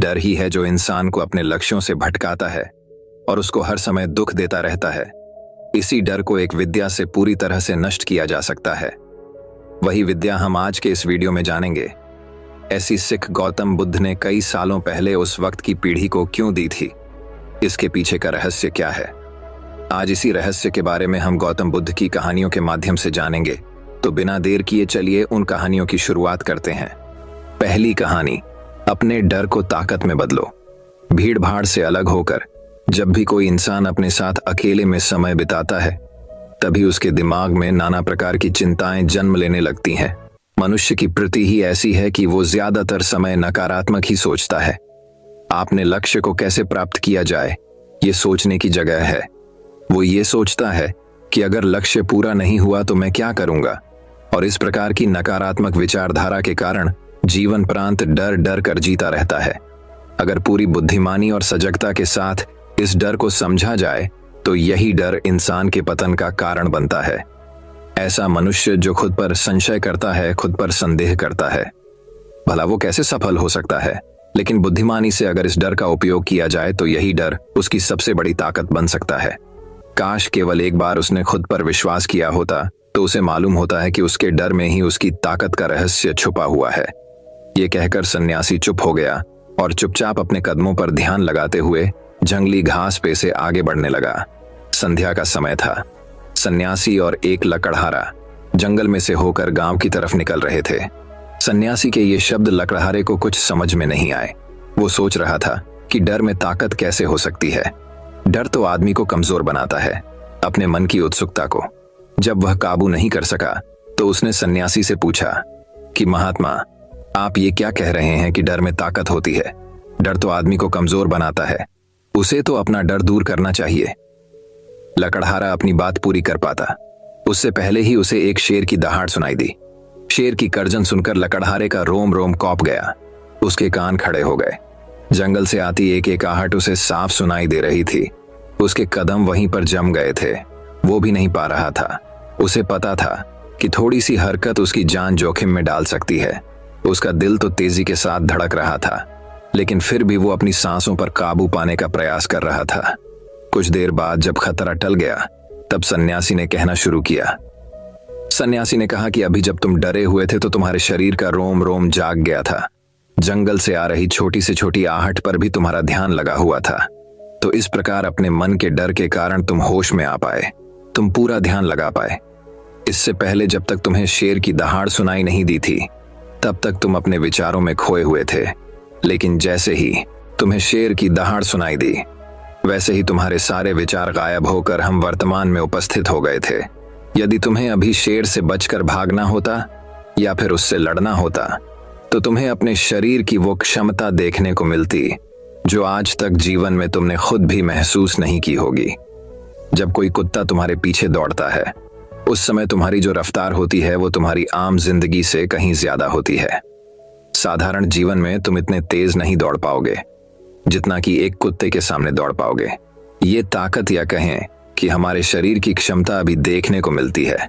डर ही है जो इंसान को अपने लक्ष्यों से भटकाता है और उसको हर समय दुख देता रहता है। इसी डर को एक विद्या से पूरी तरह से नष्ट किया जा सकता है। वही विद्या हम आज के इस वीडियो में जानेंगे। ऐसी सीख गौतम बुद्ध ने कई सालों पहले उस वक्त की पीढ़ी को क्यों दी थी? इसके पीछे का रहस्य क्या है? आज इसी रहस्य के बारे में हम गौतम बुद्ध की कहानियों के माध्यम से जानेंगे। तो बिना देर किए चलिए उन कहानियों की शुरुआत करते हैं। पहली कहानी, अपने डर को ताकत में बदलो। भीड़ भाड़ से अलग होकर जब भी कोई इंसान अपने साथ अकेले में समय बिताता है, तभी उसके दिमाग में नाना प्रकार की चिंताएं जन्म लेने लगती हैं। मनुष्य की प्रति ही ऐसी है कि वो ज्यादातर समय नकारात्मक ही सोचता है। आपने लक्ष्य को कैसे प्राप्त किया जाए, ये सोचने की जगह है। वो ये सोचता है कि अगर लक्ष्य पूरा नहीं हुआ तो मैं क्या करूंगा, और इस प्रकार की नकारात्मक विचारधारा के कारण जीवन प्रांत डर डर कर जीता रहता है। अगर पूरी बुद्धिमानी और सजगता के साथ इस डर को समझा जाए तो यही डर इंसान के पतन का कारण बनता है। ऐसा मनुष्य जो खुद पर संशय करता है, खुद पर संदेह करता है, भला वो कैसे सफल हो सकता है? लेकिन बुद्धिमानी से अगर इस डर का उपयोग किया जाए तो यही डर उसकी सबसे बड़ी ताकत बन सकता है। काश केवल एक बार उसने खुद पर विश्वास किया होता तो उसे मालूम होता है कि उसके डर में ही उसकी ताकत का रहस्य छुपा हुआ है। ये कहकर सन्यासी चुप हो गया और चुपचाप अपने कदमों पर ध्यान लगाते हुए जंगली घास पे से आगे बढ़ने लगा। संध्या का समय था। सन्यासी और एक लकड़हारा जंगल में से होकर गांव की तरफ निकल रहे थे। सन्यासी के ये शब्द लकड़हारे को कुछ समझ में नहीं आए। वो सोच रहा था कि डर में ताकत कैसे हो सकती है। डर तो आदमी को कमजोर बनाता है, अपने मन की उत्सुकता को। जब वह काबू नहीं कर सका तो उसने सन्यासी से पूछा कि महात्मा, आप ये क्या कह रहे हैं कि डर में ताकत होती है? डर तो आदमी को कमजोर बनाता है, उसे तो अपना डर दूर करना चाहिए। लकड़हारा अपनी बात पूरी कर पाता उससे पहले ही उसे एक शेर की दहाड़ सुनाई दी। शेर की गर्जन सुनकर लकड़हारे का रोम रोम कौंप गया। उसके कान खड़े हो गए। जंगल से आती एक एक आहट उसे साफ सुनाई दे रही थी। उसके कदम वहीं पर जम गए थे। वो भी नहीं पा रहा था। उसे पता था कि थोड़ी सी हरकत उसकी जान जोखिम में डाल सकती है। उसका दिल तो तेजी के साथ धड़क रहा था, लेकिन फिर भी वो अपनी सांसों पर काबू पाने का प्रयास कर रहा था। कुछ देर बाद जब खतरा टल गया तब सन्यासी ने कहना शुरू किया। सन्यासी ने कहा कि अभी जब तुम डरे हुए थे तो तुम्हारे शरीर का रोम रोम जाग गया था। जंगल से आ रही छोटी से छोटी आहट पर भी तुम्हारा ध्यान लगा हुआ था। तो इस प्रकार अपने मन के डर के कारण तुम होश में आ पाए, तुम पूरा ध्यान लगा पाए। इससे पहले जब तक तुम्हें शेर की दहाड़ सुनाई नहीं दी थी तब तक तुम अपने विचारों में खोए हुए थे। लेकिन जैसे ही तुम्हें शेर की दहाड़ सुनाई दी, वैसे ही तुम्हारे सारे विचार गायब होकर हम वर्तमान में उपस्थित हो गए थे। यदि तुम्हें अभी शेर से बचकर भागना होता या फिर उससे लड़ना होता तो तुम्हें अपने शरीर की वो क्षमता देखने को मिलती जो आज तक जीवन में तुमने खुद भी महसूस नहीं की होगी। जब कोई कुत्ता तुम्हारे पीछे दौड़ता है, उस समय तुम्हारी जो रफ्तार होती है वो तुम्हारी आम जिंदगी से कहीं ज्यादा होती है। साधारण जीवन में तुम इतने तेज नहीं दौड़ पाओगे जितना कि एक कुत्ते के सामने दौड़ पाओगे। ये ताकत या कहें कि हमारे शरीर की क्षमता अभी देखने को मिलती है।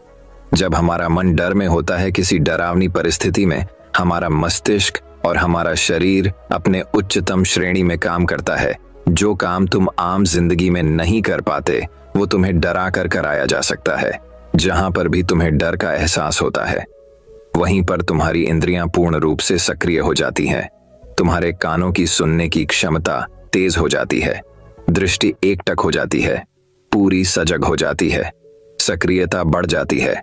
जब हमारा मन डर में होता है, किसी डरावनी परिस्थिति में, हमारा मस्तिष्क और हमारा शरीर अपने उच्चतम श्रेणी में काम करता है। जो काम तुम आम जिंदगी में नहीं कर पाते वो तुम्हें डरा कर कराया जा सकता है। जहां पर भी तुम्हें डर का एहसास होता है वहीं पर तुम्हारी इंद्रियां पूर्ण रूप से सक्रिय हो जाती हैं। तुम्हारे कानों की सुनने की क्षमता तेज हो जाती है, दृष्टि एकटक हो जाती है, पूरी सजग हो जाती है, सक्रियता बढ़ जाती है।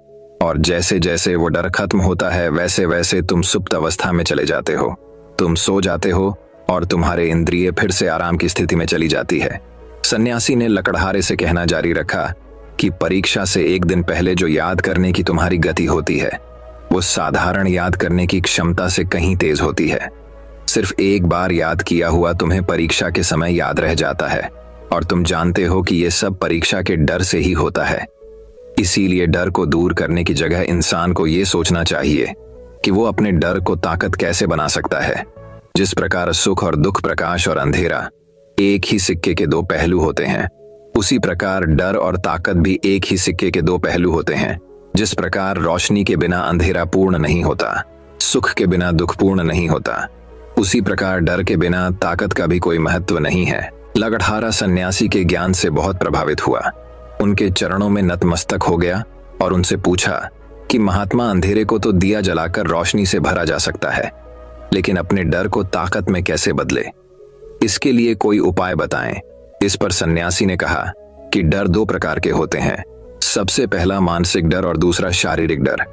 और जैसे जैसे वो डर खत्म होता है वैसे वैसे तुम सुप्त अवस्था में चले जाते हो। तुम सो जाते हो और तुम्हारे इंद्रिय फिर से आराम की स्थिति में चली जाती है। सन्यासी ने लकड़हारे से कहना जारी रखा कि परीक्षा से एक दिन पहले जो याद करने की तुम्हारी गति होती है वो साधारण याद करने की क्षमता से कहीं तेज होती है। सिर्फ एक बार याद किया हुआ तुम्हें परीक्षा के समय याद रह जाता है और तुम जानते हो कि ये सब परीक्षा के डर से ही होता है। इसीलिए डर को दूर करने की जगह इंसान को ये सोचना चाहिए कि वो अपने डर को ताकत कैसे बना सकता है। जिस प्रकार सुख और दुख, प्रकाश और अंधेरा एक ही सिक्के के दो पहलू होते हैं, उसी प्रकार डर और ताकत भी एक ही सिक्के के दो पहलू होते हैं। जिस प्रकार रोशनी के बिना अंधेरा पूर्ण नहीं होता, सुख के बिना दुख पूर्ण नहीं होता, उसी प्रकार डर के बिना ताकत का भी कोई महत्व नहीं है। लगड़हारा सन्यासी के ज्ञान से बहुत प्रभावित हुआ, उनके चरणों में नतमस्तक हो गया और उनसे पूछा कि महात्मा, अंधेरे को तो दिया जलाकर रोशनी से भरा जा सकता है, लेकिन अपने डर को ताकत में कैसे बदले? इसके लिए कोई उपाय बताएं। इस पर सन्यासी ने कहा कि डर दो प्रकार के होते हैं, सबसे पहला मानसिक डर और दूसरा शारीरिक डर।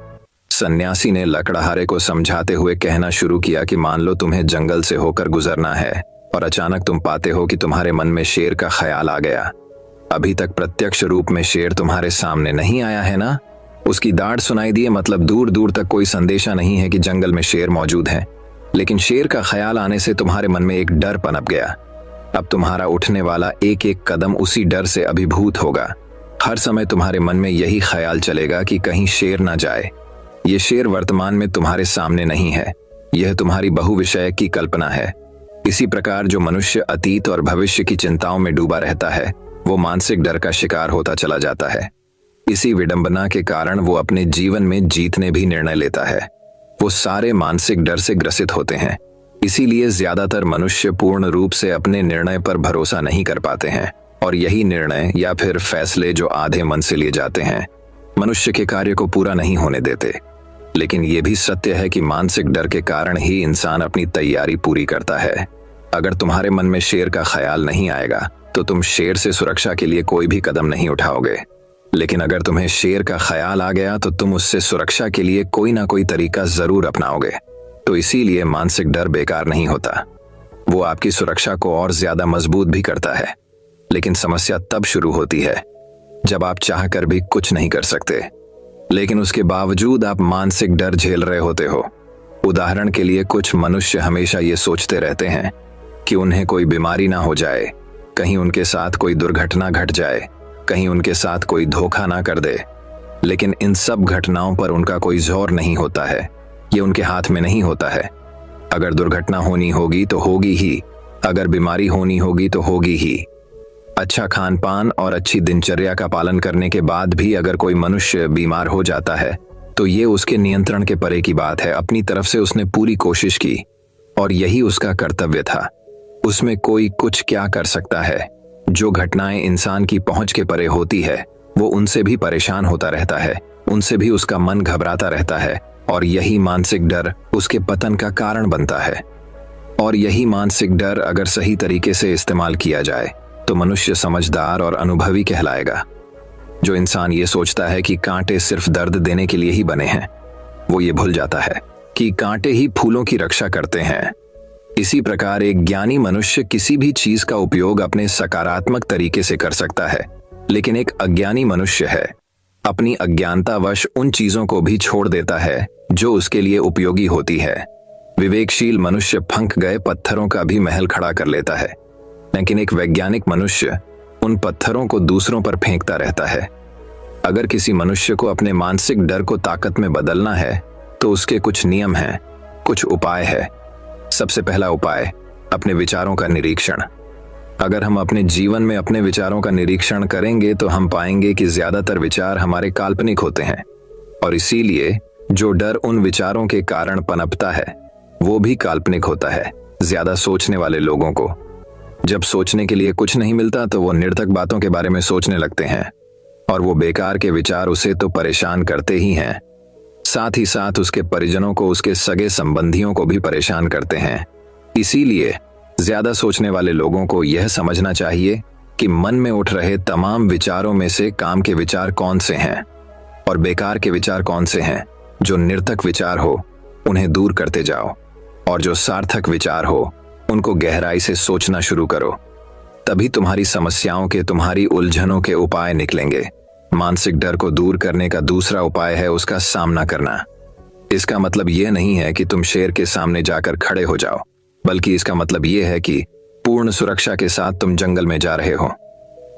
सन्यासी ने लकड़हारे को समझाते हुए कहना शुरू किया कि मान लो तुम्हें जंगल से होकर गुजरना है और अचानक तुम पाते हो कि तुम्हारे मन में शेर का ख्याल आ गया। अभी तक प्रत्यक्ष रूप में शेर तुम्हारे सामने नहीं आया है ना, उसकी दाढ़ सुनाई दी है, मतलब दूर दूर तक कोई संदेशा नहीं है कि जंगल में शेर मौजूद है, लेकिन शेर का ख्याल आने से तुम्हारे मन में एक डर पनप गया। अब तुम्हारा उठने वाला एक एक कदम उसी डर से अभिभूत होगा। हर समय तुम्हारे मन में यही ख्याल चलेगा कि कहीं शेर ना जाए। ये शेर वर्तमान में तुम्हारे सामने नहीं है, यह तुम्हारी बहुविषय की कल्पना है। इसी प्रकार जो मनुष्य अतीत और भविष्य की चिंताओं में डूबा रहता है, वो मानसिक डर का शिकार होता चला जाता है। इसी विडंबना के कारण वो अपने जीवन में जीतने भी निर्णय लेता है। वो सारे मानसिक डर से ग्रसित होते हैं। इसीलिए ज्यादातर मनुष्य पूर्ण रूप से अपने निर्णय पर भरोसा नहीं कर पाते हैं, और यही निर्णय या फिर फैसले जो आधे मन से लिए जाते हैं, मनुष्य के कार्य को पूरा नहीं होने देते। लेकिन यह भी सत्य है कि मानसिक डर के कारण ही इंसान अपनी तैयारी पूरी करता है। अगर तुम्हारे मन में शेर का ख्याल नहीं आएगा तो तुम शेर से सुरक्षा के लिए कोई भी कदम नहीं उठाओगे, लेकिन अगर तुम्हें शेर का ख्याल आ गया तो तुम उससे सुरक्षा के लिए कोई ना कोई तरीका जरूर अपनाओगे। तो इसीलिए मानसिक डर बेकार नहीं होता, वो आपकी सुरक्षा को और ज्यादा मजबूत भी करता है। लेकिन समस्या तब शुरू होती है जब आप चाहकर भी कुछ नहीं कर सकते, लेकिन उसके बावजूद आप मानसिक डर झेल रहे होते हो। उदाहरण के लिए, कुछ मनुष्य हमेशा ये सोचते रहते हैं कि उन्हें कोई बीमारी ना हो जाए, कहीं उनके साथ कोई दुर्घटना घट जाए, कहीं उनके साथ कोई धोखा ना कर दे। लेकिन इन सब घटनाओं पर उनका कोई जोर नहीं होता है, ये उनके हाथ में नहीं होता है। अगर दुर्घटना होनी होगी तो होगी ही, अगर बीमारी होनी होगी तो होगी ही। अच्छा खान पान और अच्छी दिनचर्या का पालन करने के बाद भी अगर कोई मनुष्य बीमार हो जाता है तो ये उसके नियंत्रण के परे की बात है। अपनी तरफ से उसने पूरी कोशिश की और यही उसका कर्तव्य था। उसमें कोई कुछ क्या कर सकता है। जो घटनाएं इंसान की पहुंच के परे होती है वो उनसे भी परेशान होता रहता है, उनसे भी उसका मन घबराता रहता है, और यही मानसिक डर उसके पतन का कारण बनता है। और यही मानसिक डर अगर सही तरीके से इस्तेमाल किया जाए तो मनुष्य समझदार और अनुभवी कहलाएगा। जो इंसान ये सोचता है कि कांटे सिर्फ दर्द देने के लिए ही बने हैं, वो ये भूल जाता है कि कांटे ही फूलों की रक्षा करते हैं। इसी प्रकार एक ज्ञानी मनुष्य किसी भी चीज का उपयोग अपने सकारात्मक तरीके से कर सकता है, लेकिन एक अज्ञानी मनुष्य है अपनी अज्ञानतावश उन चीजों को भी छोड़ देता है जो उसके लिए उपयोगी होती है। विवेकशील मनुष्य फंक गए पत्थरों का भी महल खड़ा कर लेता है, लेकिन एक वैज्ञानिक मनुष्य उन पत्थरों को दूसरों पर फेंकता रहता है। अगर किसी मनुष्य को अपने मानसिक डर को ताकत में बदलना है तो उसके कुछ नियम हैं, कुछ उपाय है। सबसे पहला उपाय, अपने विचारों का निरीक्षण। अगर हम अपने जीवन में अपने विचारों का निरीक्षण करेंगे तो हम पाएंगे कि ज्यादातर विचार हमारे काल्पनिक होते हैं, और इसीलिए जो डर उन विचारों के कारण पनपता है वो भी काल्पनिक होता है। ज्यादा सोचने वाले लोगों को जब सोचने के लिए कुछ नहीं मिलता तो वो निरर्थक बातों के बारे में सोचने लगते हैं, और वो बेकार के विचार उसे तो परेशान करते ही हैं, साथ ही साथ उसके परिजनों को, उसके सगे संबंधियों को भी परेशान करते हैं। इसीलिए ज्यादा सोचने वाले लोगों को यह समझना चाहिए कि मन में उठ रहे तमाम विचारों में से काम के विचार कौन से हैं और बेकार के विचार कौन से हैं। जो निरर्थक विचार हो उन्हें दूर करते जाओ, और जो सार्थक विचार हो उनको गहराई से सोचना शुरू करो। तभी तुम्हारी समस्याओं के, तुम्हारी उलझनों के उपाय निकलेंगे। मानसिक डर को दूर करने का दूसरा उपाय है उसका सामना करना। इसका मतलब यह नहीं है कि तुम शेर के सामने जाकर खड़े हो जाओ, बल्कि इसका मतलब यह है कि पूर्ण सुरक्षा के साथ तुम जंगल में जा रहे हो।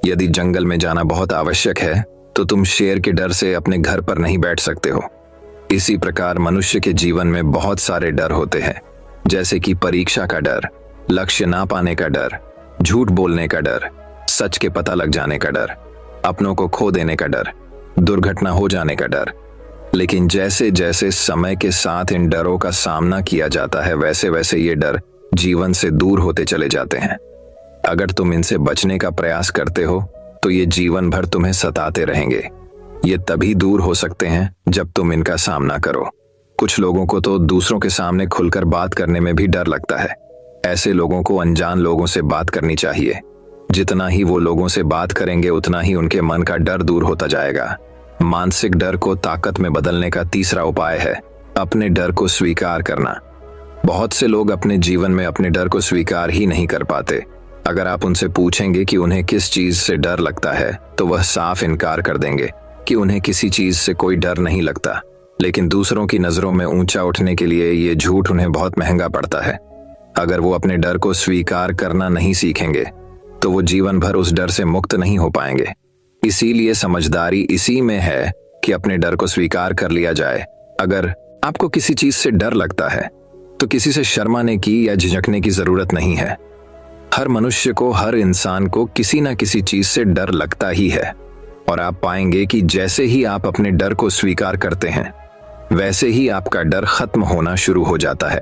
यदि जंगल में जाना बहुत आवश्यक है तो तुम शेर के डर से अपने घर पर नहीं बैठ सकते हो। इसी प्रकार मनुष्य के जीवन में बहुत सारे डर होते हैं, जैसे कि परीक्षा का डर, लक्ष्य ना पाने का डर, झूठ बोलने का डर, सच के पता लग जाने का डर, अपनों को खो देने का डर, दुर्घटना हो जाने का डर। लेकिन जैसे जैसे समय के साथ इन डरों का सामना किया जाता है वैसे वैसे ये डर जीवन से दूर होते चले जाते हैं। अगर तुम इनसे बचने का प्रयास करते हो तो ये जीवन भर तुम्हें सताते रहेंगे। ये तभी दूर हो सकते हैं जब तुम इनका सामना करो। कुछ लोगों को तो दूसरों के सामने खुलकर बात करने में भी डर लगता है। ऐसे लोगों को अनजान लोगों से बात करनी चाहिए। जितना ही वो लोगों से बात करेंगे उतना ही उनके मन का डर दूर होता जाएगा। मानसिक डर को ताकत में बदलने का तीसरा उपाय है अपने डर को स्वीकार करना। बहुत से लोग अपने जीवन में अपने डर को स्वीकार ही नहीं कर पाते। अगर आप उनसे पूछेंगे कि उन्हें किस चीज से डर लगता है तो वह साफ इनकार कर देंगे कि उन्हें किसी चीज से कोई डर नहीं लगता। लेकिन दूसरों की नजरों में ऊंचा उठने के लिए ये झूठ उन्हें बहुत महंगा पड़ता है। अगर वो अपने डर को स्वीकार करना नहीं सीखेंगे तो वो जीवन भर उस डर से मुक्त नहीं हो पाएंगे। इसीलिए समझदारी इसी में है कि अपने डर को स्वीकार कर लिया जाए। अगर आपको किसी चीज से डर लगता है तो किसी से शर्माने की या झिझकने की जरूरत नहीं है। हर मनुष्य को, हर इंसान को किसी ना किसी चीज से डर लगता ही है। और आप पाएंगे कि जैसे ही आप अपने डर को स्वीकार करते हैं वैसे ही आपका डर खत्म होना शुरू हो जाता है।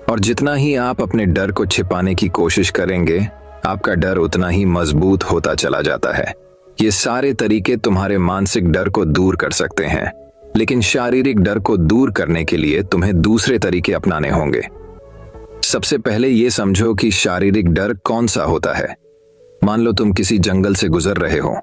और जितना ही आप अपने डर को छिपाने की कोशिश करेंगे आपका डर उतना ही मजबूत होता चला जाता है। ये सारे तरीके तुम्हारे मानसिक डर को दूर कर सकते हैं, लेकिन शारीरिक डर को दूर करने के लिए तुम्हें दूसरे तरीके अपनाने होंगे। सबसे पहले ये समझो कि शारीरिक डर कौन सा होता है। मान लो तुम किसी जंगल से गुजर रहे हो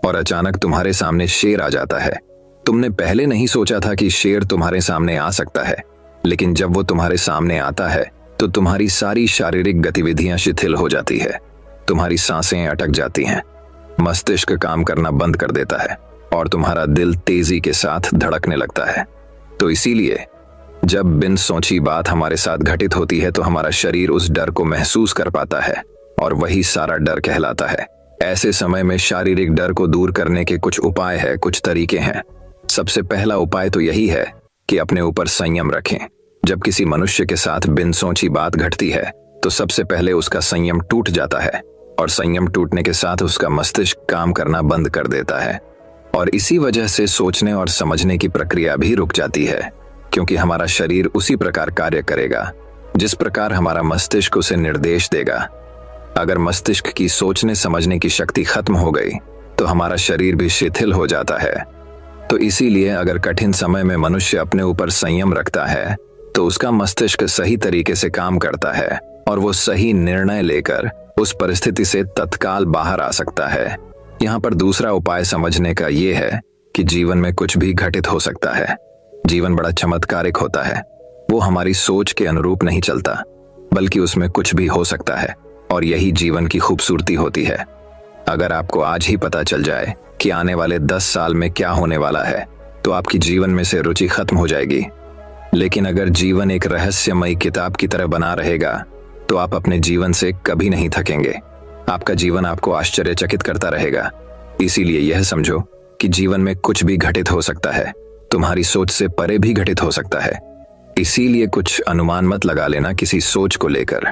और अचानक तुम्हारे सामने शेर आ जाता है। तुमने पहले नहीं सोचा था कि शेर तुम्हारे सामने आ सकता है, लेकिन जब वो तुम्हारे सामने आता है तो तुम्हारी सारी शारीरिक गतिविधियां शिथिल हो जाती है। तुम्हारी सांसें अटक जाती हैं, मस्तिष्क काम करना बंद कर देता है और तुम्हारा दिल तेजी के साथ धड़कने लगता है। तो इसीलिए जब बिन सोची बात हमारे साथ घटित होती है तो हमारा शरीर उस डर को महसूस कर पाता है और वही सारा डर कहलाता है। ऐसे समय में शारीरिक डर को दूर करने के कुछ उपाय है, कुछ तरीके हैं। सबसे पहला उपाय तो यही है कि अपने ऊपर संयम रखें। जब किसी मनुष्य के साथ बिन सोची बात घटती है तो सबसे पहले उसका संयम टूट जाता है और संयम टूटने के साथ उसका मस्तिष्क काम करना बंद कर देता है। और इसी वजह से सोचने और समझने की प्रक्रिया भी रुक जाती है, क्योंकि हमारा शरीर उसी प्रकार कार्य करेगा जिस प्रकार हमारा मस्तिष्क उसे निर्देश देगा। अगर मस्तिष्क की सोचने समझने की शक्ति खत्म हो गई तो हमारा शरीर भी शिथिल हो जाता है। तो इसीलिए अगर कठिन समय में मनुष्य अपने ऊपर संयम रखता है तो उसका मस्तिष्क सही तरीके से काम करता है और वो सही निर्णय लेकर उस परिस्थिति से तत्काल बाहर आ सकता है। यहाँ पर दूसरा उपाय समझने का ये है कि जीवन में कुछ भी घटित हो सकता है। जीवन बड़ा चमत्कारिक होता है। वो हमारी सोच के अनुरूप नहीं चलता, बल्कि उसमें कुछ भी हो सकता है और यही जीवन की खूबसूरती होती है। अगर आपको आज ही पता चल जाए कि आने वाले 10 साल में क्या होने वाला है तो आपकी जीवन में से रुचि खत्म हो जाएगी। लेकिन अगर जीवन एक रहस्यमयी किताब की तरह बना रहेगा तो आप अपने जीवन से कभी नहीं थकेंगे। आपका जीवन आपको आश्चर्यचकित करता रहेगा। इसीलिए यह समझो कि जीवन में कुछ भी घटित हो सकता है, तुम्हारी सोच से परे भी घटित हो सकता है। इसीलिए कुछ अनुमान मत लगा लेना किसी सोच को लेकर।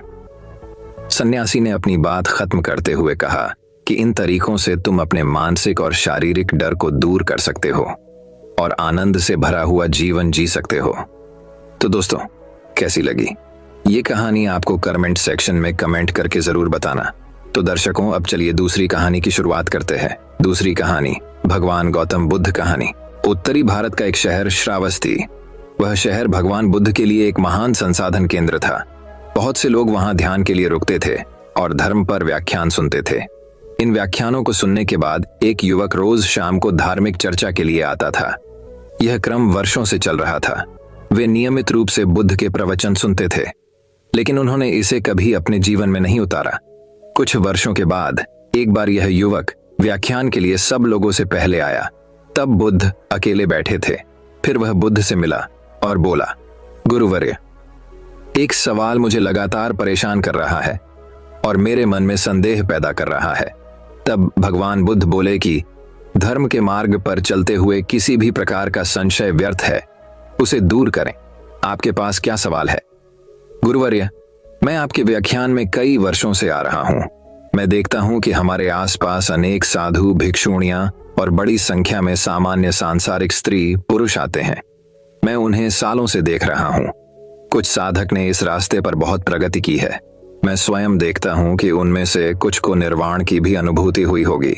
सन्यासी ने अपनी बात खत्म करते हुए कहा कि इन तरीकों से तुम अपने मानसिक और शारीरिक डर को दूर कर सकते हो और आनंद से भरा हुआ जीवन जी सकते हो। तो दोस्तों, कैसी लगी ये कहानी? आपको कमेंट सेक्शन में कमेंट करके जरूर बताना। तो दर्शकों, अब चलिए दूसरी कहानी की शुरुआत करते हैं। दूसरी कहानी भगवान गौतम बुद्ध कहानी। उत्तरी भारत का एक शहर श्रावस्ती। वह शहर भगवान बुद्ध के लिए एक महान संसाधन केंद्र था। बहुत से लोग वहां ध्यान के लिए रुकते थे और धर्म पर व्याख्यान सुनते थे। इन व्याख्यानों को सुनने के बाद एक युवक रोज शाम को धार्मिक चर्चा के लिए आता था। यह क्रम वर्षों से चल रहा था। वे नियमित रूप से बुद्ध के प्रवचन सुनते थे, लेकिन उन्होंने इसे कभी अपने जीवन में नहीं उतारा। कुछ वर्षों के बाद एक बार यह युवक व्याख्यान के लिए सब लोगों से पहले आया। तब बुद्ध अकेले बैठे थे। फिर वह बुद्ध से मिला और बोला, गुरुवर्य, एक सवाल मुझे लगातार परेशान कर रहा है और मेरे मन में संदेह पैदा कर रहा है। तब भगवान बुद्ध बोले कि धर्म के मार्ग पर चलते हुए किसी भी प्रकार का संशय व्यर्थ है, उसे दूर करें। आपके पास क्या सवाल है? गुरुवर्य, मैं आपके व्याख्यान में कई वर्षों से आ रहा हूं। मैं देखता हूं कि हमारे आसपास अनेक साधु, भिक्षुणियां और बड़ी संख्या में सामान्य सांसारिक स्त्री पुरुष आते हैं। मैं उन्हें सालों से देख रहा हूं। कुछ साधक ने इस रास्ते पर बहुत प्रगति की है। मैं स्वयं देखता हूं कि उनमें से कुछ को निर्वाण की भी अनुभूति हुई होगी।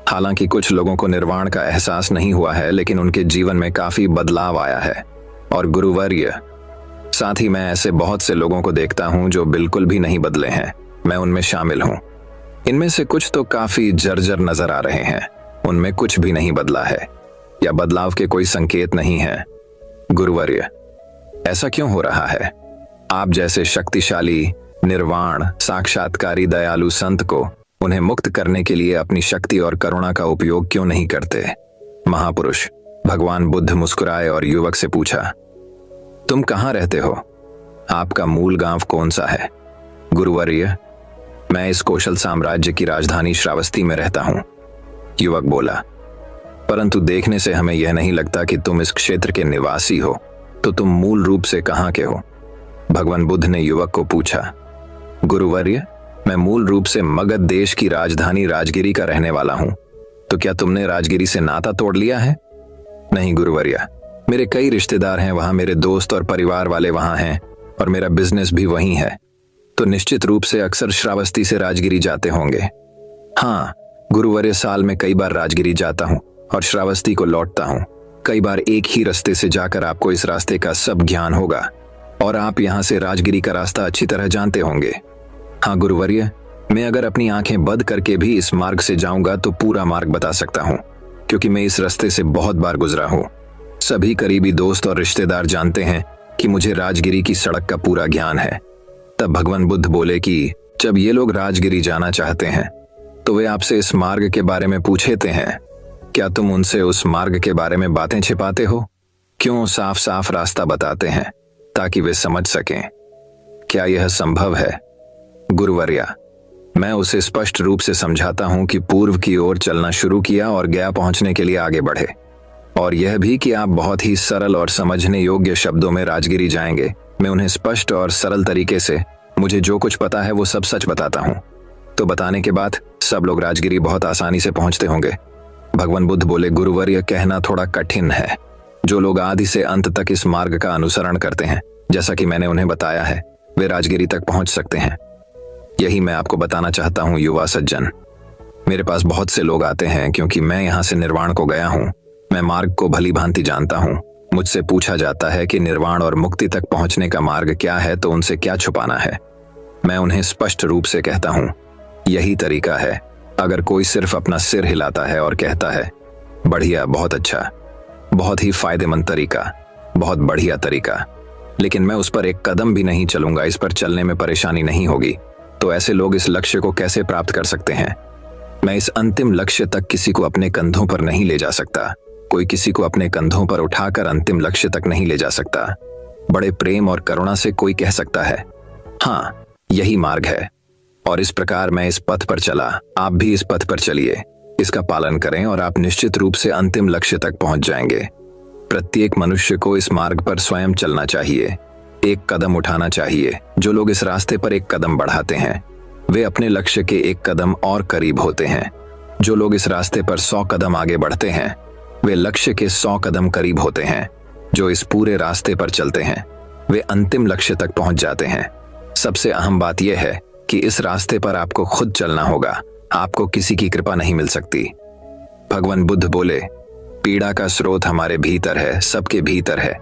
हालांकि कुछ लोगों को निर्वाण का एहसास नहीं हुआ है, लेकिन उनके जीवन में काफी बदलाव आया है। और गुरुवर्य, साथ ही मैं ऐसे बहुत से लोगों को देखता हूं जो बिल्कुल भी नहीं बदले हैं। मैं उनमें शामिल हूं। इनमें से कुछ तो काफी जर्जर नजर आ रहे हैं। उनमें कुछ भी नहीं बदला है या बदलाव के कोई संकेत नहीं है। गुरुवर्य, ऐसा क्यों हो रहा है? आप जैसे शक्तिशाली, निर्वाण, साक्षात्कारी दयालु संत को उन्हें मुक्त करने के लिए अपनी शक्ति और करुणा का उपयोग क्यों नहीं करते? महापुरुष भगवान बुद्ध मुस्कुराए और युवक से पूछा, तुम कहाँ रहते हो? आपका मूल गांव कौन सा है? गुरुवर्य, मैं इस कौशल साम्राज्य की राजधानी श्रावस्ती में रहता हूं। युवक बोला, परंतु देखने से हमें यह नहीं लगता कि तुम इस क्षेत्र के निवासी हो, तो तुम मूल रूप से कहाँ के हो? भगवान बुद्ध ने युवक को पूछा। गुरुवर्य, मैं मूल रूप से मगध देश की राजधानी राजगिरी का रहने वाला हूं। तो क्या तुमने राजगिरी से नाता तोड़ लिया है? नहीं गुरुवर्य, मेरे कई रिश्तेदार हैं वहां, मेरे दोस्त और परिवार वाले वहां हैं और मेरा बिजनेस भी वहीं है। तो निश्चित रूप से अक्सर श्रावस्ती से राजगिरी जाते होंगे। हाँ गुरुवर्य, साल में कई बार राजगिरी जाता हूँ और श्रावस्ती को लौटता हूँ। कई बार एक ही रास्ते से जाकर आपको इस रास्ते का सब ज्ञान होगा और आप यहाँ से राजगिरी का रास्ता अच्छी तरह जानते होंगे। हाँ गुरुवर्य, मैं अगर अपनी आंखें बंद करके भी इस मार्ग से जाऊंगा तो पूरा मार्ग बता सकता हूँ, क्योंकि मैं इस रास्ते से बहुत बार गुजरा हूँ। सभी करीबी दोस्त और रिश्तेदार जानते हैं कि मुझे राजगिरी की सड़क का पूरा ज्ञान है। तब भगवान बुद्ध बोले कि जब ये लोग राजगिरी जाना चाहते हैं तो वे आपसे इस मार्ग के बारे में पूछते हैं। क्या तुम उनसे उस मार्ग के बारे में बातें छिपाते हो? क्यों साफ साफ रास्ता बताते हैं ताकि वे समझ सकें? क्या यह संभव है? गुरुवर्या, मैं उसे स्पष्ट रूप से समझाता हूं कि पूर्व की ओर चलना शुरू किया और गया पहुंचने के लिए आगे बढ़े, और यह भी कि आप बहुत ही सरल और समझने योग्य शब्दों में राजगिरी जाएंगे। मैं उन्हें स्पष्ट और सरल तरीके से मुझे जो कुछ पता है वो सब सच बताता हूँ। तो बताने के बाद सब लोग राजगिरी बहुत आसानी से पहुंचते होंगे। भगवान बुद्ध बोले, गुरुवर्य, कहना थोड़ा कठिन है। जो लोग आदि से अंत तक इस मार्ग का अनुसरण करते हैं, जैसा कि मैंने उन्हें बताया है, वे राजगिरी तक पहुंच सकते हैं। यही मैं आपको बताना चाहता हूं युवा सज्जन। मेरे पास बहुत से लोग आते हैं क्योंकि मैं यहां से निर्वाण को गया हूं। मैं मार्ग को भली भांति जानता हूं। मुझसे पूछा जाता है कि निर्वाण और मुक्ति तक पहुंचने का मार्ग क्या है, तो उनसे क्या छुपाना है। मैं उन्हें स्पष्ट रूप से कहता हूं, यही तरीका है। अगर कोई सिर्फ अपना सिर हिलाता है और कहता है बढ़िया, बहुत अच्छा, बहुत ही फायदेमंद तरीका, बहुत बढ़िया तरीका, लेकिन मैं उस पर एक कदम भी नहीं चलूंगा, इस पर चलने में परेशानी नहीं होगी, तो ऐसे लोग इस लक्ष्य को कैसे प्राप्त कर सकते हैं? मैं इस अंतिम लक्ष्य तक किसी को अपने कंधों पर नहीं ले जा सकता। कोई किसी को अपने कंधों पर उठाकर अंतिम लक्ष्य तक नहीं ले जा सकता। बड़े प्रेम और करुणा से कोई कह सकता है, हाँ यही मार्ग है, और इस प्रकार मैं इस पथ पर चला, आप भी इस पथ पर चलिए, इसका पालन करें और आप निश्चित रूप से अंतिम लक्ष्य तक पहुंच जाएंगे। प्रत्येक मनुष्य को इस मार्ग पर स्वयं चलना चाहिए, एक कदम उठाना चाहिए। जो लोग इस रास्ते पर एक कदम बढ़ाते हैं वे अपने लक्ष्य के एक कदम और करीब होते हैं। जो लोग इस रास्ते पर 100 कदम आगे बढ़ते हैं वे लक्ष्य के 100 कदम करीब होते हैं। जो इस पूरे रास्ते पर चलते हैं वे अंतिम लक्ष्य तक पहुंच जाते हैं। सबसे अहम बात यह है कि इस रास्ते पर आपको खुद चलना होगा, आपको किसी की कृपा नहीं मिल सकती। भगवान बुद्ध बोले, पीड़ा का स्रोत हमारे भीतर है, सबके भीतर है।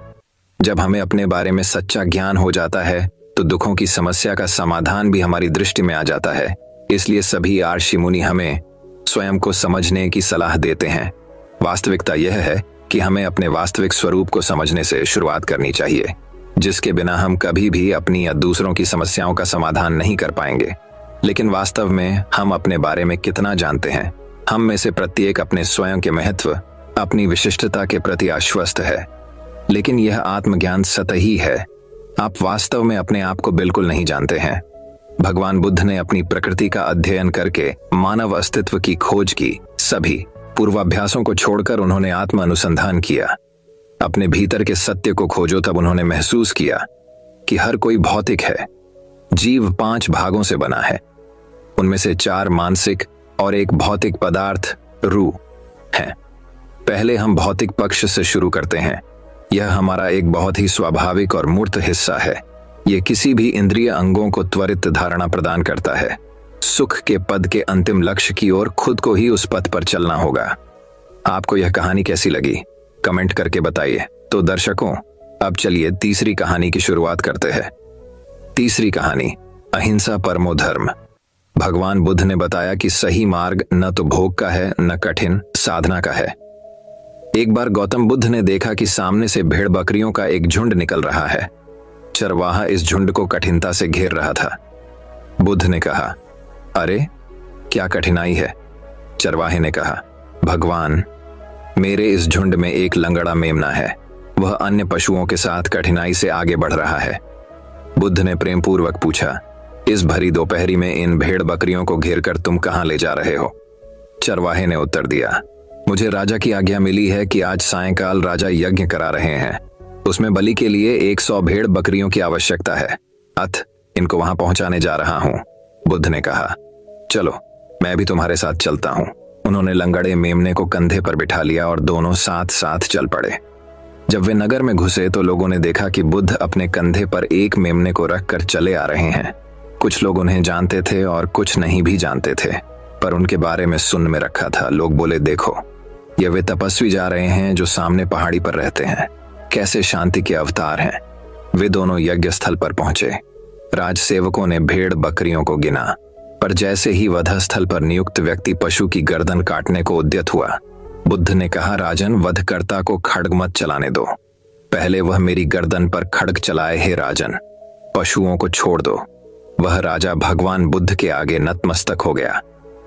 जब हमें अपने बारे में सच्चा ज्ञान हो जाता है तो दुखों की समस्या का समाधान भी हमारी दृष्टि में आ जाता है। इसलिए सभी आर्षि मुनि हमें स्वयं को समझने की सलाह देते हैं। वास्तविकता यह है कि हमें अपने वास्तविक स्वरूप को समझने से शुरुआत करनी चाहिए, जिसके बिना हम कभी भी अपनी या दूसरों की समस्याओं का समाधान नहीं कर पाएंगे। लेकिन वास्तव में हम अपने बारे में कितना जानते हैं? हम में से प्रत्येक अपने स्वयं के महत्व, अपनी विशिष्टता के प्रति आश्वस्त है, लेकिन यह आत्मज्ञान सतही है। आप वास्तव में अपने आप को बिल्कुल नहीं जानते हैं। भगवान बुद्ध ने अपनी प्रकृति का अध्ययन करके मानव अस्तित्व की खोज की। सभी पूर्वाभ्यासों को छोड़कर उन्होंने आत्म अनुसंधान किया। अपने भीतर के सत्य को खोजो, तब उन्होंने महसूस किया कि हर कोई भौतिक है। जीव 5 भागों से बना है, उनमें से 4 मानसिक और एक भौतिक पदार्थ रूह है। पहले हम भौतिक पक्ष से शुरू करते हैं, यह हमारा एक बहुत ही स्वाभाविक और मूर्त हिस्सा है। यह किसी भी इंद्रिय अंगों को त्वरित धारणा प्रदान करता है। सुख के पद के अंतिम लक्ष्य की ओर खुद को ही उस पथ पर चलना होगा। आपको यह कहानी कैसी लगी, कमेंट करके बताइए। तो दर्शकों, अब चलिए तीसरी कहानी की शुरुआत करते हैं। तीसरी कहानी, अहिंसा परमो धर्म। भगवान बुद्ध ने बताया कि सही मार्ग न तो भोग का है न कठिन साधना का है। एक बार गौतम बुद्ध ने देखा कि सामने से भेड़ बकरियों का एक झुंड निकल रहा है। चरवाहा इस झुंड को कठिनता से घेर रहा था। बुद्ध ने कहा, अरे क्या कठिनाई है? चरवाहे ने कहा, भगवान, मेरे इस झुंड में एक लंगड़ा मेमना है। वह अन्य पशुओं के साथ कठिनाई से आगे बढ़ रहा है। बुद्ध ने प्रेम पूर्वक पूछा, इस भरी दोपहरी में इन भेड़ बकरियों को घेरकर तुम कहां ले जा रहे हो? चरवाहे ने उत्तर दिया, मुझे राजा की आज्ञा मिली है कि आज सायंकाल राजा यज्ञ करा रहे हैं। उसमें बलि के लिए 100 भेड़ बकरियों की आवश्यकता है। अत इनको वहां पहुंचाने जा रहा हूं। बुद्ध ने कहा, चलो मैं भी तुम्हारे साथ चलता हूं। उन्होंने लंगड़े मेमने को कंधे पर बिठा लिया और दोनों साथ साथ चल पड़े। जब वे नगर में घुसे तो लोगों ने देखा कि बुद्ध अपने कंधे पर एक मेमने को रखकर चले आ रहे हैं। कुछ लोग उन्हें जानते थे और कुछ नहीं भी जानते थे, पर उनके बारे में सुन में रखा था। लोग बोले, देखो, ये वे तपस्वी जा रहे हैं जो सामने पहाड़ी पर रहते हैं। कैसे शांति के अवतार हैं। वे दोनों यज्ञ स्थल पर पहुंचे। राजसेवकों ने भेड़ बकरियों को गिना, पर जैसे ही वधस्थल पर नियुक्त व्यक्ति पशु की गर्दन काटने को उद्यत हुआ, बुद्ध ने कहा, राजन, वधकर्ता को खड्ग मत चलाने दो। पहले वह मेरी गर्दन पर खड्ग चलाए। हे राजन, पशुओं को छोड़ दो। वह राजा भगवान बुद्ध के आगे नतमस्तक हो गया।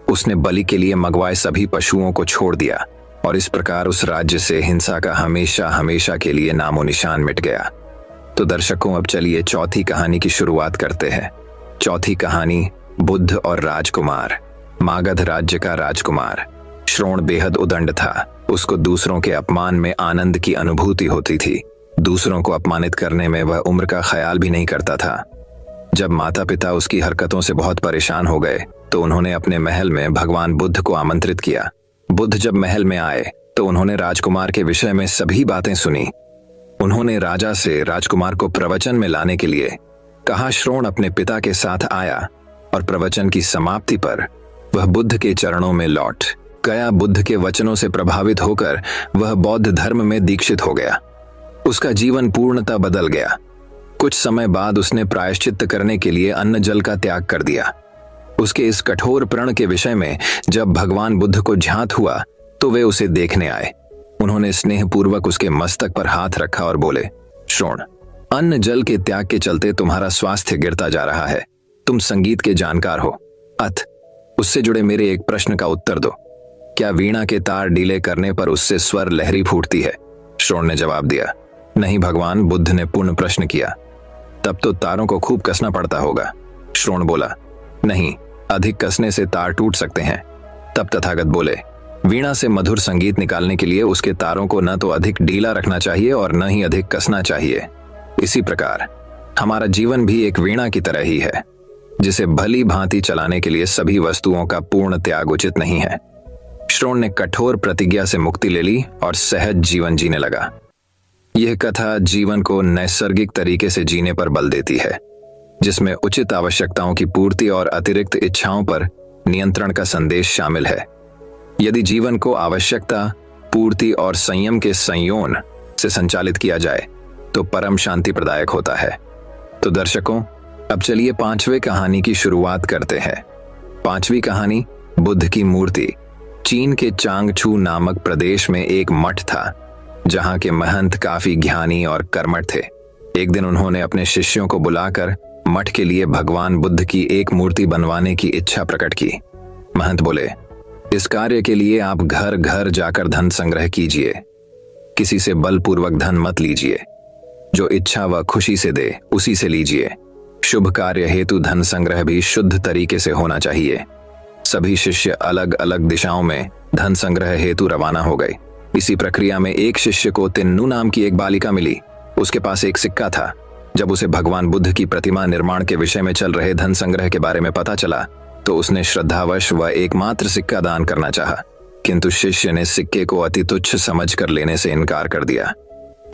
उसने बलि के लिए मंगवाए सभी पशुओं को छोड़ दिया और इस प्रकार उस राज्य से हिंसा का हमेशा हमेशा के लिए नामो निशान मिट गया। तो दर्शकों, अब चलिए चौथी कहानी की शुरुआत करते हैं। चौथी कहानी, बुद्ध और राजकुमार। मागध राज्य का राजकुमार श्रोण बेहद उदंड था। उसको दूसरों के अपमान में आनंद की अनुभूति होती थी। दूसरों को अपमानित करने में वह उम्र का ख्याल भी नहीं करता था। जब माता पिता उसकी हरकतों से बहुत परेशान हो गए तो उन्होंने अपने महल में भगवान बुद्ध को आमंत्रित किया। बुद्ध जब महल में आए तो उन्होंने राजकुमार के विषय में सभी बातें सुनी। उन्होंने राजा से राजकुमार को प्रवचन में लाने के लिए कहा। श्रोण अपने पिता के साथ आया और प्रवचन की समाप्ति पर वह बुद्ध के चरणों में लौट गया। बुद्ध के वचनों से प्रभावित होकर वह बौद्ध धर्म में दीक्षित हो गया। उसका जीवन पूर्णतः बदल गया। कुछ समय बाद उसने प्रायश्चित्त करने के लिए अन्न जल का त्याग कर दिया। उसके इस कठोर प्रण के विषय में जब भगवान बुद्ध को ज्ञात हुआ तो वे उसे देखने आए। उन्होंने स्नेहपूर्वक उसके मस्तक पर हाथ रखा और बोले, श्रोण, अन्न जल के त्याग के चलते तुम्हारा स्वास्थ्य गिरता जा रहा है। तुम संगीत के जानकार हो, अत उससे जुड़े मेरे एक प्रश्न का उत्तर दो। क्या वीणा के तार डीले करने पर उससे स्वर लहरी फूटती है? श्रोण ने जवाब दिया, नहीं भगवान। बुद्ध ने पूर्ण प्रश्न किया, तब तो तारों को खूब कसना पड़ता होगा। श्रोण बोला, नहीं, अधिक कसने से तार टूट सकते हैं। तब तथागत बोले, वीणा से मधुर संगीत निकालने के लिए उसके तारों को न तो अधिक ढीला रखना चाहिए और न ही अधिक कसना चाहिए। इसी प्रकार हमारा जीवन भी एक वीणा की तरह ही है, जिसे भली भांति चलाने के लिए सभी वस्तुओं का पूर्ण त्याग उचित नहीं है। श्रोण ने कठोर प्रतिज्ञा से मुक्ति ले ली और सहज जीवन जीने लगा। यह कथा जीवन को नैसर्गिक तरीके से जीने पर बल देती है, जिसमें उचित आवश्यकताओं की पूर्ति और अतिरिक्त इच्छाओं पर नियंत्रण का संदेश शामिल है। यदि जीवन को आवश्यकता, पूर्ति और संयम के संयोजन से संचालित किया जाए तो परम शांति प्रदायक होता है। तो दर्शकों, अब चलिए पांचवें कहानी की शुरुआत करते हैं। पांचवी कहानी, बुद्ध की मूर्ति। चीन के चांगछू नामक प्रदेश में एक मठ था, जहां के महंत काफी ज्ञानी और कर्मठ थे। एक दिन उन्होंने अपने शिष्यों को बुलाकर मठ के लिए भगवान बुद्ध की एक मूर्ति बनवाने की इच्छा प्रकट की। महंत बोले, इस कार्य के लिए आप घर घर जाकर धन संग्रह कीजिए। किसी से बलपूर्वक धन मत लीजिए। जो इच्छा व खुशी से दे उसी से लीजिए। शुभ कार्य हेतु धन संग्रह भी शुद्ध तरीके से होना चाहिए। सभी शिष्य अलग अलग दिशाओं में धन संग्रह हेतु रवाना हो गए। इसी प्रक्रिया में एक शिष्य को तिन्नू नाम की एक बालिका मिली। उसके पास एक सिक्का था। जब उसे भगवान बुद्ध की प्रतिमा निर्माण के विषय में चल रहे धन संग्रह के बारे में पता चला तो उसने श्रद्धावश व एकमात्र सिक्का दान करना चाहा, किंतु शिष्य ने सिक्के को अति तुच्छ समझकर लेने से इनकार कर दिया।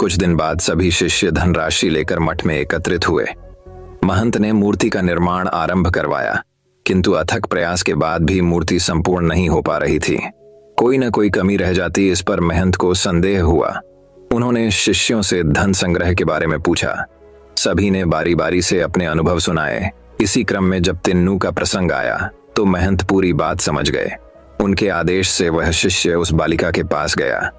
कुछ दिन बाद सभी शिष्य धनराशि लेकर मठ में एकत्रित हुए। महंत ने मूर्ति का निर्माण आरंभ करवाया, किंतु अथक प्रयास के बाद भी मूर्ति संपूर्ण नहीं हो पा रही थी। कोई न कोई कमी रह जाती, इस पर महंत को संदेह हुआ। उन्होंने शिष्यों से धन संग्रह के बारे में पूछा। सभी ने बारी बारी से अपने अनुभव सुनाए। इसी क्रम में जब तिन्नू का प्रसंग आया तो महंत पूरी बात समझ गए। उनके आदेश से वह शिष्य उस बालिका के पास गया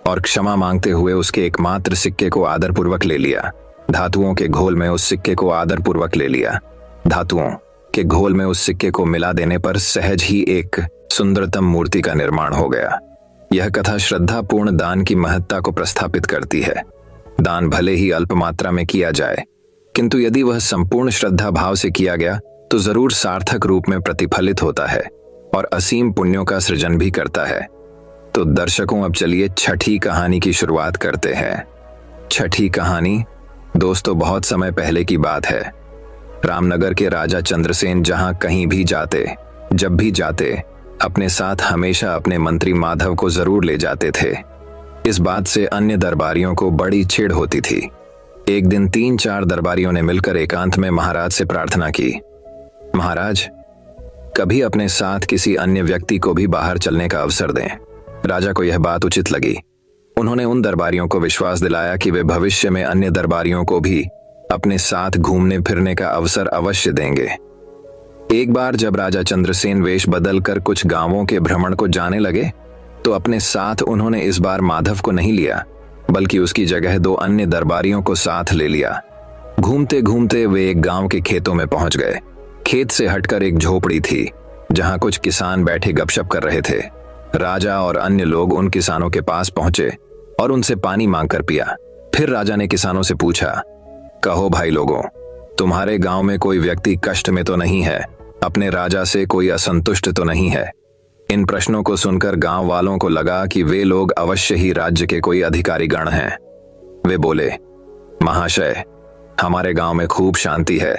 और क्षमा मांगते हुए उसके एकमात्र सिक्के को आदरपूर्वक ले लिया। धातुओं के घोल में उस सिक्के को आदरपूर्वक ले लिया। धातुओं के घोल में उस सिक्के को मिला देने पर सहज ही एक सुंदरतम मूर्ति का निर्माण हो गया। यह कथा श्रद्धापूर्ण दान की महत्ता को प्रस्थापित करती है। दान भले ही अल्प मात्रा में किया जाए, किंतु यदि वह संपूर्ण श्रद्धा भाव से किया गया तो जरूर सार्थक रूप में प्रतिफलित होता है और असीम पुण्यों का सृजन भी करता है। तो दर्शकों, अब चलिए छठी कहानी की शुरुआत करते हैं। छठी कहानी दोस्तों बहुत समय पहले की बात है। रामनगर के राजा चंद्रसेन जहां कहीं भी जाते, जब भी जाते, अपने साथ हमेशा अपने मंत्री माधव को जरूर ले जाते थे। इस बात से अन्य दरबारियों को बड़ी चिढ़ होती थी। एक दिन 3-4 दरबारियों ने मिलकर एकांत में महाराज से प्रार्थना की, महाराज, कभी अपने साथ किसी अन्य व्यक्ति को भी बाहर चलने का अवसर दें। राजा को यह बात उचित लगी। उन्होंने उन दरबारियों को विश्वास दिलाया कि वे भविष्य में अन्य दरबारियों को भी अपने साथ घूमने फिरने का अवसर अवश्य देंगे। एक बार जब राजा चंद्रसेन वेश बदलकर कुछ गांवों के भ्रमण को जाने लगे तो अपने साथ उन्होंने इस बार माधव को नहीं लिया, बल्कि उसकी जगह 2 अन्य दरबारियों को साथ ले लिया। घूमते घूमते वे एक गांव के खेतों में पहुंच गए। खेत से हटकर एक झोपड़ी थी जहां कुछ किसान बैठे गपशप कर रहे थे। राजा और अन्य लोग उन किसानों के पास पहुंचे और उनसे पानी मांगकर पिया। फिर राजा ने किसानों से पूछा, कहो भाई लोगों, तुम्हारे गांव में कोई व्यक्ति कष्ट में तो नहीं है? अपने राजा से कोई असंतुष्ट तो नहीं है? इन प्रश्नों को सुनकर गांव वालों को लगा कि वे लोग अवश्य ही राज्य के कोई अधिकारी गण हैं। वे बोले, महाशय, हमारे गांव में खूब शांति है,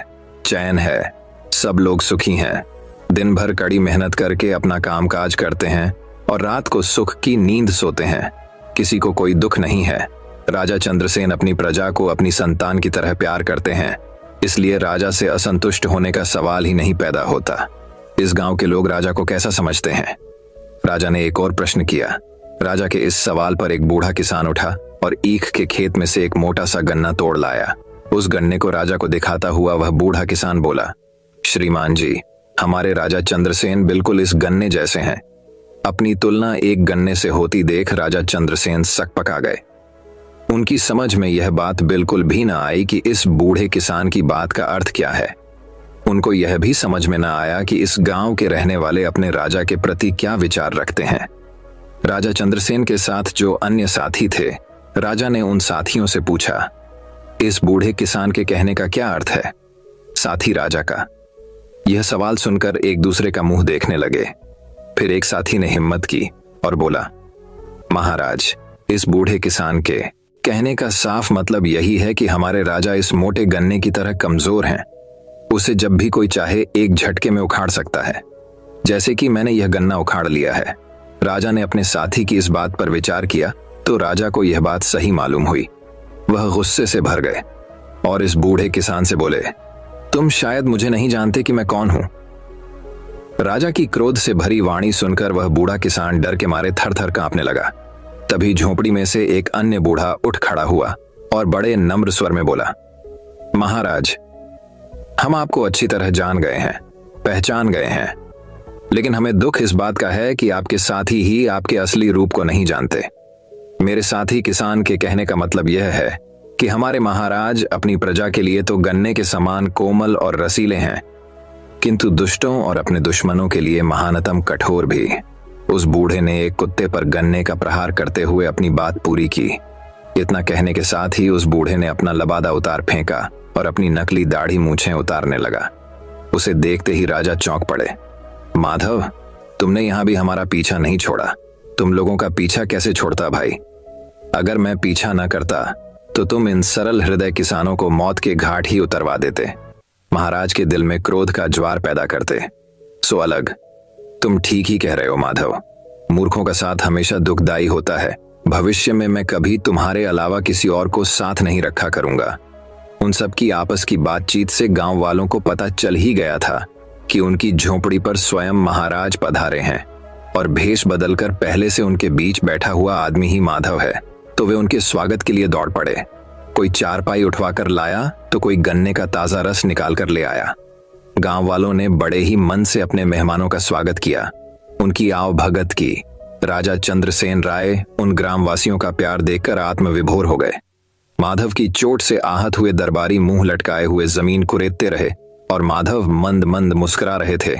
चैन है, सब लोग सुखी हैं। दिन भर कड़ी मेहनत करके अपना कामकाज करते हैं और रात को सुख की नींद सोते हैं। किसी को कोई दुख नहीं है। राजा चंद्रसेन अपनी प्रजा को अपनी संतान की तरह प्यार करते हैं, इसलिए राजा से असंतुष्ट होने का सवाल ही नहीं पैदा होता। इस गांव के लोग राजा को कैसा समझते हैं? राजा ने एक और प्रश्न किया। राजा के इस सवाल पर एक बूढ़ा किसान उठा और ईख के खेत में से एक मोटा सा गन्ना तोड़ लाया। उस गन्ने को राजा को दिखाता हुआ वह बूढ़ा किसान बोला, श्रीमान जी, हमारे राजा चंद्रसेन बिल्कुल इस गन्ने जैसे हैं। अपनी तुलना एक गन्ने से होती देख राजा चंद्रसेन सकपका गए। उनकी समझ में यह बात बिल्कुल भी न आई कि इस बूढ़े किसान की बात का अर्थ क्या है। उनको यह भी समझ में न आया कि इस गांव के रहने वाले अपने राजा के प्रति क्या विचार रखते हैं। राजा चंद्रसेन के साथ जो अन्य साथी थे, राजा ने उन साथियों से पूछा, इस बूढ़े किसान के कहने का क्या अर्थ है? साथी राजा का यह सवाल सुनकर एक दूसरे का मुंह देखने लगे। फिर एक साथी ने हिम्मत की और बोला, महाराज, इस बूढ़े किसान के कहने का साफ मतलब यही है कि हमारे राजा इस मोटे गन्ने की तरह कमजोर हैं। उसे जब भी कोई चाहे एक झटके में उखाड़ सकता है, जैसे कि मैंने यह गन्ना उखाड़ लिया है। राजा ने अपने साथी की इस बात पर विचार किया तो राजा को यह बात सही मालूम हुई। वह गुस्से से भर गए और इस बूढ़े किसान से बोले, तुम शायद मुझे नहीं जानते कि मैं कौन हूं। राजा की क्रोध से भरी वाणी सुनकर वह बूढ़ा किसान डर के मारे थर थर कांपने लगा। तभी झोपड़ी में से एक अन्य बूढ़ा उठ खड़ा हुआ और बड़े नम्र स्वर में बोला, महाराज, हम आपको अच्छी तरह जान गए हैं, पहचान गए हैं, लेकिन हमें दुख इस बात का है कि आपके साथी ही आपके असली रूप को नहीं जानते। मेरे साथी किसान के कहने का मतलब यह है कि हमारे महाराज अपनी प्रजा के लिए तो गन्ने के समान कोमल और रसीले हैं, किंतु दुष्टों और अपने दुश्मनों के लिए महानतम कठोर भी। उस बूढ़े ने एक कुत्ते पर गन्ने का प्रहार करते हुए अपनी बात पूरी की। इतना कहने के साथ ही उस बूढ़े ने अपना लबादा उतार फेंका और अपनी नकली दाढ़ी मूछें उतारने लगा। उसे देखते ही राजा चौंक पड़े। माधव, तुमने यहां भी हमारा पीछा नहीं छोड़ा। तुम लोगों का पीछा कैसे छोड़ता भाई? अगर मैं पीछा न करता तो तुम इन सरल हृदय किसानों को मौत के घाट ही उतरवा देते, महाराज के दिल में क्रोध का ज्वार पैदा करते। सो अलग, तुम ठीक ही कह रहे हो माधव। मूर्खों का साथ हमेशा दुखदायी होता है भविष्य में मैं कभी तुम्हारे अलावा किसी और को साथ नहीं रखा करूंगा। उन सब की आपस की बातचीत से गांव वालों को पता चल ही गया था कि उनकी झोपड़ी पर स्वयं महाराज पधारे हैं और भेष बदलकर पहले से उनके बीच बैठा हुआ आदमी ही माधव है। तो वे उनके स्वागत के लिए दौड़ पड़े। कोई चारपाई उठवाकर लाया तो कोई गन्ने का ताजा रस निकाल कर ले आया। गांव वालों ने बड़े ही मन से अपने मेहमानों का स्वागत किया, उनकी आव भगत की। राजा चंद्रसेन राय उन ग्रामवासियों का प्यार देखकर आत्मविभोर हो गए। माधव की चोट से आहत हुए दरबारी मुंह लटकाए हुए जमीन कुरेदते रहे और माधव मंद मंद मुस्कुरा रहे थे।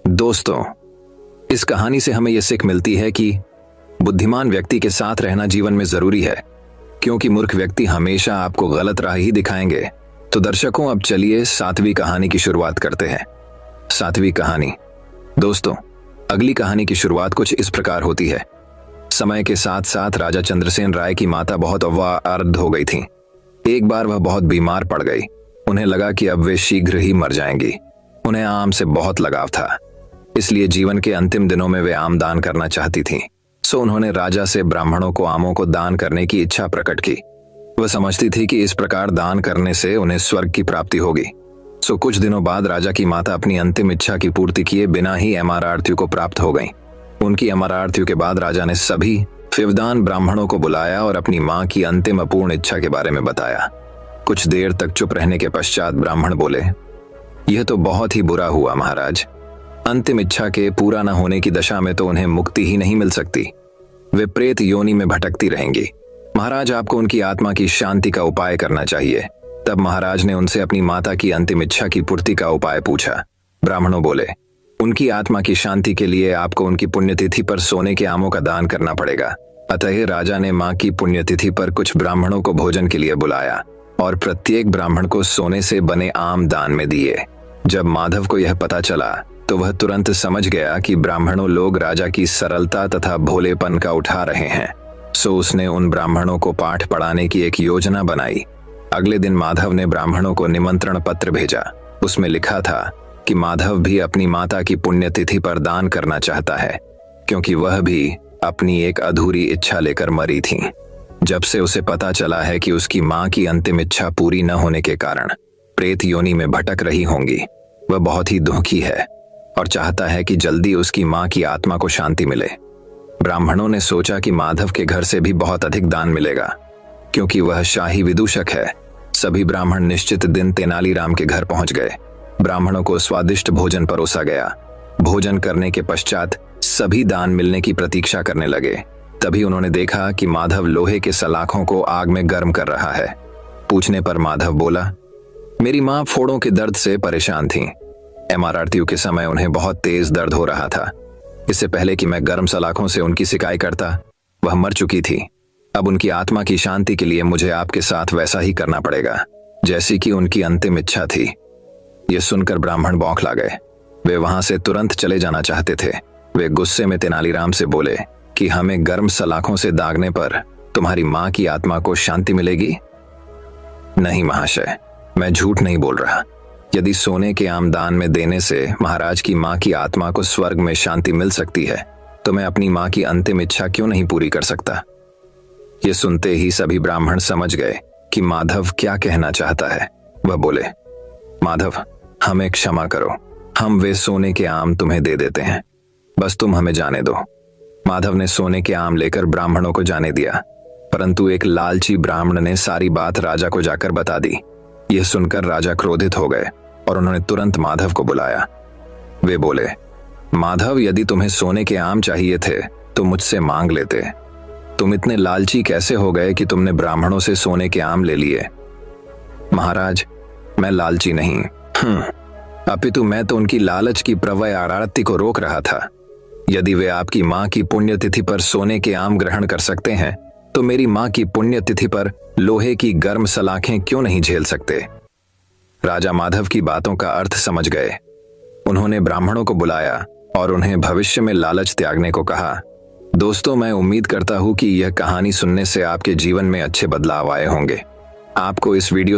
दोस्तों, इस कहानी से हमें यह सीख मिलती है कि बुद्धिमान व्यक्ति के साथ रहना जीवन में जरूरी है, क्योंकि मूर्ख व्यक्ति हमेशा आपको गलत राह ही दिखाएंगे। तो दर्शकों, अब चलिए 7वीं कहानी की शुरुआत करते हैं। 7वीं कहानी। दोस्तों, अगली कहानी की शुरुआत कुछ इस प्रकार होती है। समय के साथ साथ राजा चंद्रसेन राय की माता बहुत अवार्ध हो गई थी। एक बार वह बहुत बीमार पड़ गई। उन्हें लगा कि अब वे शीघ्र ही मर जाएंगी। उन्हें आम से बहुत लगाव था, इसलिए जीवन के अंतिम दिनों में वे आम दान करना चाहती थीं। सो उन्होंने राजा से ब्राह्मणों को आमों को दान करने की इच्छा प्रकट की। वह समझती थी कि इस प्रकार दान करने से उन्हें स्वर्ग की प्राप्ति होगी। सो कुछ दिनों बाद राजा की माता अपनी अंतिम इच्छा की पूर्ति किए बिना ही अमरार्थियों को प्राप्त हो गईं। उनकी अमरार्थियों के बाद राजा ने सभी फिवदान ब्राह्मणों को बुलाया और अपनी मां की अंतिम अपूर्ण इच्छा के बारे में बताया। कुछ देर तक चुप रहने के पश्चात ब्राह्मण बोले, यह तो बहुत ही बुरा हुआ महाराज। अंतिम इच्छा के पूरा न होने की दशा में तो उन्हें मुक्ति ही नहीं मिल सकती। वे प्रेत योनि में भटकती रहेंगी। महाराज, आपको उनकी आत्मा की शांति का उपाय करना चाहिए। तब महाराज ने उनसे अपनी माता की अंतिम इच्छा की पूर्ति का उपाय पूछा। ब्राह्मणों बोले, उनकी आत्मा की शांति के लिए आपको उनकी पुण्यतिथि पर सोने के आमों का दान करना पड़ेगा। अतः राजा ने मां की पुण्यतिथि पर कुछ ब्राह्मणों को भोजन के लिए बुलाया और प्रत्येक ब्राह्मण को सोने से बने आम दान में दिए। जब माधव को यह पता चला तो वह तुरंत समझ गया कि ब्राह्मणों लोग राजा की सरलता तथा भोलेपन का उठा रहे हैं। सो उसने उन ब्राह्मणों को पाठ पढ़ाने की एक योजना बनाई। अगले दिन माधव ने ब्राह्मणों को निमंत्रण पत्र भेजा। उसमें लिखा था कि माधव भी अपनी माता की पुण्यतिथि पर दान करना चाहता है, क्योंकि वह भी अपनी एक अधूरी इच्छा लेकर मरी थी। जब से उसे पता चला है कि उसकी मां की अंतिम इच्छा पूरी न होने के कारण प्रेत योनि में भटक रही होंगी, वह बहुत ही दुखी है और चाहता है कि जल्दी उसकी मां की आत्मा को शांति मिले। ब्राह्मणों ने सोचा कि माधव के घर से भी बहुत अधिक दान मिलेगा, क्योंकि वह शाही विदूषक है। सभी ब्राह्मण निश्चित दिन तेनालीराम के घर पहुंच गए। ब्राह्मणों को स्वादिष्ट भोजन परोसा गया। भोजन करने के पश्चात सभी दान मिलने की प्रतीक्षा करने लगे। तभी उन्होंने देखा कि माधव लोहे के सलाखों को आग में गर्म कर रहा है। पूछने पर माधव बोला, मेरी मां फोड़ों के दर्द से परेशान थी। अमरार्थियों के समय उन्हें बहुत तेज दर्द हो रहा था। इससे पहले कि मैं गर्म सलाखों से उनकी सिकाई करता, वह मर चुकी थी। अब उनकी आत्मा की शांति के लिए मुझे आपके साथ वैसा ही करना पड़ेगा जैसी कि उनकी अंतिम इच्छा थी। यह सुनकर ब्राह्मण बौखला गए। वे वहां से तुरंत चले जाना चाहते थे। वे गुस्से में तेनालीराम से बोले कि हमें गर्म सलाखों से दागने पर तुम्हारी मां की आत्मा को शांति मिलेगी? नहीं महाशय, मैं झूठ नहीं बोल रहा। यदि सोने के आम दान में देने से महाराज की मां की आत्मा को स्वर्ग में शांति मिल सकती है, तो मैं अपनी मां की अंतिम इच्छा क्यों नहीं पूरी कर सकता? ये सुनते ही सभी ब्राह्मण समझ गए कि माधव क्या कहना चाहता है। वह बोले, माधव, हमें क्षमा करो, हम वे सोने के आम तुम्हें दे देते हैं, बस तुम हमें जाने दो। माधव ने सोने के आम लेकर ब्राह्मणों को जाने दिया, परंतु एक लालची ब्राह्मण ने सारी बात राजा को जाकर बता दी। यह सुनकर राजा क्रोधित हो गए और उन्होंने तुरंत माधव को बुलाया। वे बोले, माधव, यदि तुम्हें सोने के आम चाहिए थे तो मुझसे मांग लेते। तुम इतने लालची कैसे हो गए कि तुमने ब्राह्मणों से सोने के आम ले लिए? महाराज, मैं लालची नहीं, अपितु मैं तो उनकी लालच की प्रवय आरती को रोक रहा था। यदि वे आपकी मां की पुण्यतिथि पर सोने के आम ग्रहण कर सकते हैं, तो मेरी मां की पुण्यतिथि पर लोहे की गर्म सलाखें क्यों नहीं झेल सकते? राजा माधव की बातों का अर्थ समझ गए। उन्होंने ब्राह्मणों को बुलाया और उन्हें भविष्य में लालच त्यागने को कहा। दोस्तों, मैं उम्मीद करता हूं कि यह कहानी सुनने से आपके जीवन में अच्छे बदलाव आए होंगे। आपको इस वीडियो